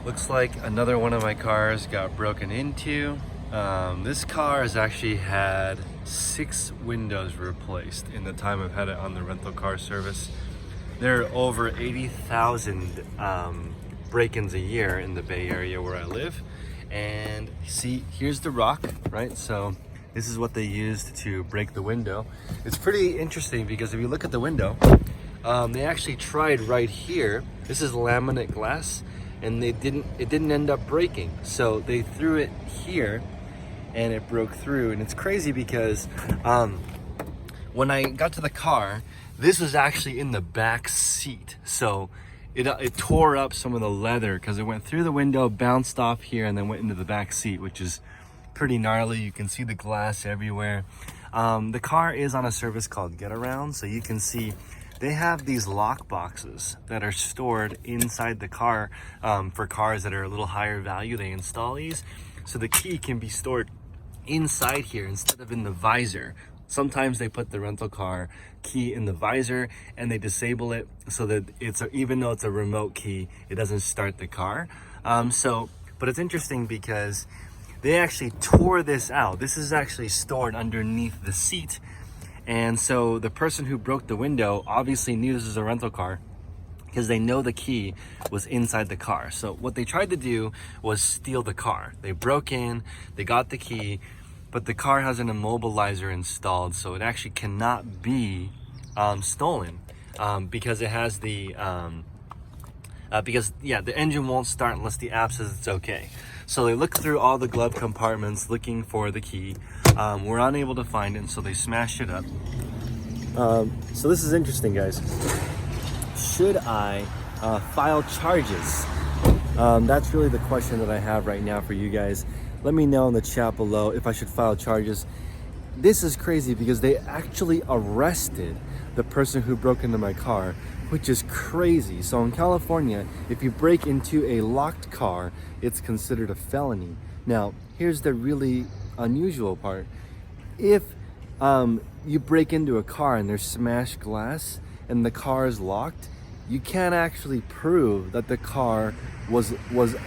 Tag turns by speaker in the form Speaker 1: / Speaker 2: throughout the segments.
Speaker 1: Looks like another one of my cars got broken into. This car has actually had 6 windows replaced in the time I've had it on the rental car service. There are over 80,000 break-ins a year in the Bay Area where I live. And see, here's the rock, right? So this is what they used to break the window. It's pretty interesting because if you look at the window, they actually tried right here. This is laminate glass, and it didn't end up breaking. So they threw it here and it broke through. And it's crazy because when I got to the car, this was actually in the back seat. So it tore up some of the leather because it went through the window, bounced off here, and then went into the back seat, which is pretty gnarly. You can see the glass everywhere. The car is on a service called Getaround, so you can see they have these lock boxes that are stored inside the car. For cars that are a little higher value, they install these. So the key can be stored inside here instead of in the visor. Sometimes they put the rental car key in the visor and they disable it so that even though it's a remote key, it doesn't start the car. But it's interesting because they actually tore this out. This is actually stored underneath the seat. And so the person who broke the window obviously knew this was a rental car because they know the key was inside the car. So what they tried to do was steal the car. They broke in, they got the key, but the car has an immobilizer installed, so it actually cannot be stolen because it has the the engine won't start unless the app says it's okay. So they looked through all the glove compartments looking for the key. We're unable to find it, and so they smashed it up. So this is interesting, guys. Should I file charges? That's really the question that I have right now for you guys. Let me know in the chat below if I should file charges. This is crazy because they actually arrested the person who broke into my car, which is crazy. So in California, if you break into a locked car, it's considered a felony. Now, here's the really unusual part. If you break into a car and there's smashed glass and the car is locked, you can't actually prove that the car was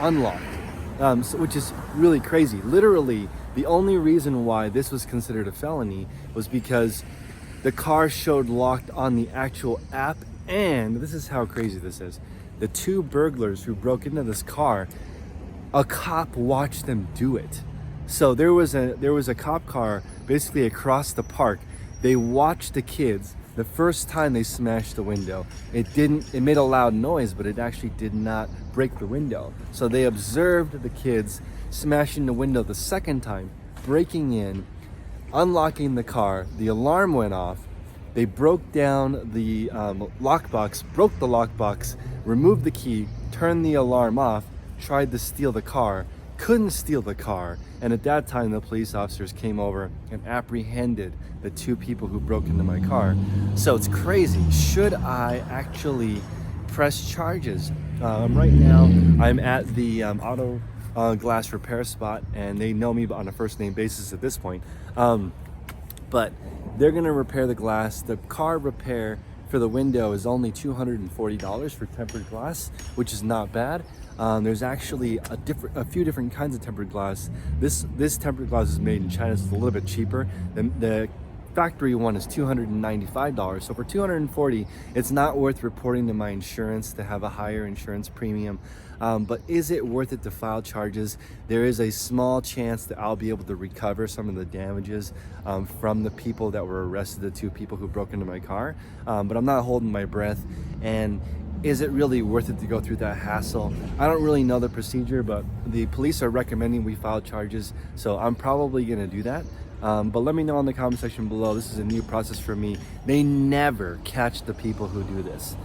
Speaker 1: unlocked. Which is really crazy. Literally, the only reason why this was considered a felony was because the car showed locked on the actual app, and this is how crazy this is. The 2 burglars who broke into this car, a cop watched them do it. So there was a cop car basically across the park. They watched the kids. The first time they smashed the window, it made a loud noise, but it actually did not break the window. So they observed the kids smashing the window the second time, breaking in, unlocking the car. The alarm went off. They broke down the lockbox, broke the lockbox, removed the key, turned the alarm off, tried to steal the car, couldn't steal the car. And at that time, the police officers came over and apprehended the 2 people who broke into my car. So it's crazy. Should I actually press charges? Right now, I'm at the auto glass repair spot, and they know me on a first name basis at this point. But they're gonna repair the glass. The car repair for the window is only $240 for tempered glass, which is not bad. There's actually a few different kinds of tempered glass. This tempered glass is made in China, so it's a little bit cheaper. The factory one is $295. So for $240, it's not worth reporting to my insurance to have a higher insurance premium. But is it worth it to file charges? There is a small chance that I'll be able to recover some of the damages from the people that were arrested, the 2 people who broke into my car. But I'm not holding my breath. And is it really worth it to go through that hassle? I don't really know the procedure, but the police are recommending we file charges, so I'm probably gonna do that. But let me know in the comment section below. This is a new process for me. They never catch the people who do this.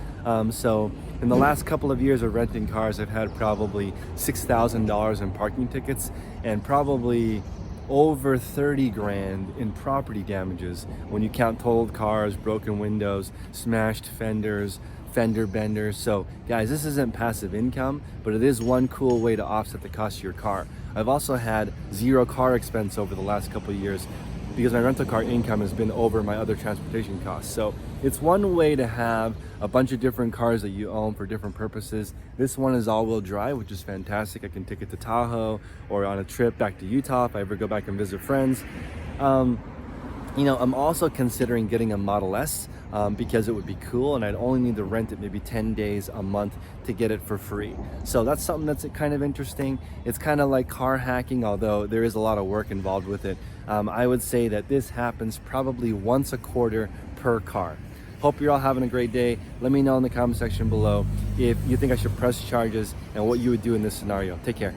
Speaker 1: So in the last couple of years of renting cars, I've had probably $6,000 in parking tickets and probably over 30 grand in property damages when you count totaled cars, broken windows, smashed fenders, fender benders. So guys, this isn't passive income, but it is one cool way to offset the cost of your car. I've also had 0 car expense over the last couple of years because my rental car income has been over my other transportation costs. So it's one way to have a bunch of different cars that you own for different purposes. This one is all-wheel drive, which is fantastic. I can take it to Tahoe or on a trip back to Utah if I ever go back and visit friends. You know, I'm also considering getting a Model S because it would be cool, and I'd only need to rent it maybe 10 days a month to get it for free. So that's something that's kind of interesting. It's kind of like car hacking, although there is a lot of work involved with it. I would say that this happens probably once a quarter per car. Hope you're all having a great day. Let me know in the comment section below if you think I should press charges and what you would do in this scenario. Take care.